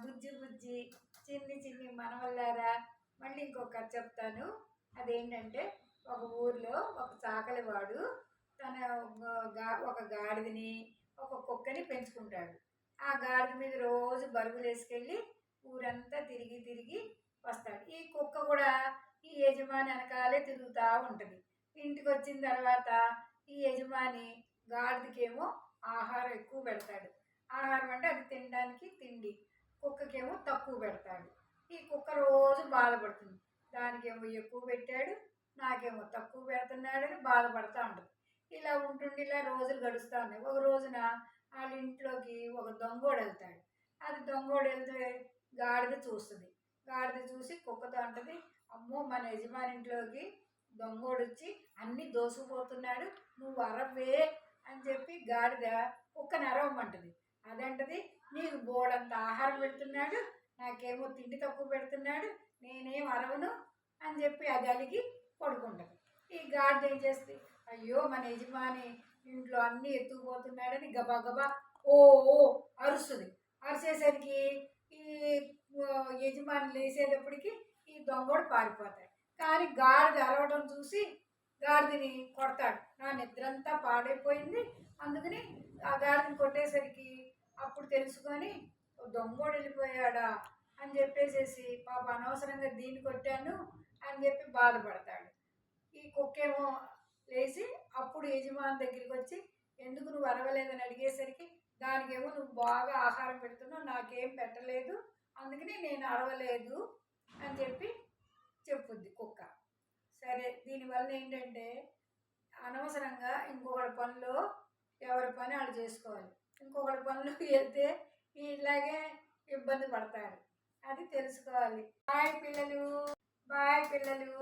బుజ్జి బుజ్జి చిన్ని చిన్ని మనవల్లారా, మళ్ళీ ఇంకొక కథ చెప్తాను. అదేంటంటే, ఒక ఊర్లో ఒక చాకలివాడు తన ఒక గాడిదని ఒక కుక్కని పెంచుకుంటాడు. ఆ గాడిద మీద రోజు బరువులు వేసుకెళ్ళి ఊరంతా తిరిగి తిరిగి వస్తాడు. ఈ కుక్క కూడా ఈ యజమాని వెనకాలే తిరుగుతూ ఉంటుంది. ఇంటికి వచ్చిన తర్వాత ఈ యజమాని గాడిదకేమో ఆహారం ఎక్కువ పెడతాడు. ఆహారం అంటే అది తినడానికి తిండి, కుక్కకేమో తక్కువ పెడతాడు. ఈ కుక్క రోజు బాధపడుతుంది, దానికేమో ఎక్కువ పెట్టాడు, నాకేమో తక్కువ పెడుతున్నాడని బాధపడుతూ ఉంటుంది. ఇలా ఉంటుండి ఇలా రోజులు గడుస్తూ ఉన్నాయి. ఒక రోజున వాళ్ళ ఇంట్లోకి ఒక దొంగోడు వెళ్తాడు. అది దొంగోడు వెళ్తే గాడిద చూస్తుంది. గాడిద చూసి కుక్కతో అంటుంది, అమ్మో మన యజమాని ఇంట్లోకి దొంగోడు వచ్చి అన్నీ దోసుకుపోతున్నాడు, నువ్వు అరవే అని చెప్పి గాడిద కుక్కని అరవమంటుంది. అదంటది, నీకు బోడంత ఆహారం పెడుతున్నాడు, నాకేమో తిండి తక్కువ పెడుతున్నాడు, నేనేం అరవను అని చెప్పి అది అలిగి పడుకుంటుంది. ఈ గాడిద ఏం చేస్తుంది, అయ్యో మన యజమాని ఇంట్లో అన్నీ ఎత్తుకుపోతున్నాడని గబా గబా ఓ అరుస్తుంది. అరిసేసరికి ఈ యజమాని లేసేటప్పటికి ఈ దొంగోడు పారిపోతాడు. కానీ గాడిద అరవడం చూసి గాడిదని కొడతాడు. నా నిద్రంతా పాడైపోయింది, అందుకని ఆ గాడిదని కొట్టేసరికి అప్పుడు తెలుసుకొని దొంగోడు వెళ్ళిపోయాడా అని చెప్పేసేసి పాప అనవసరంగా దీన్ని కొట్టాను అని చెప్పి బాధపడతాడు. ఈ కుక్కేమో లేచి అప్పుడు యజమాని దగ్గరికి వచ్చి ఎందుకు నువ్వు అరవలేదని అడిగేసరికి దానికేమో నువ్వు బాగా ఆహారం పెడుతున్నావు, నాకేం పెట్టలేదు, అందుకని నేను అరవలేదు అని చెప్పి చెప్పుద్ది కుక్క. సరే, దీనివల్ల ఏంటంటే అనవసరంగా ఇంకొకటి పనిలో ఎవరి పని వాళ్ళు చేసుకోవాలి, ఇంకొకటి పనులు వెళ్తే ఇలాగే ఇబ్బంది పడతారు. అది తెలుసుకోవాలి. బాయ్ పిల్లలు, బాయ్ పిల్లలు.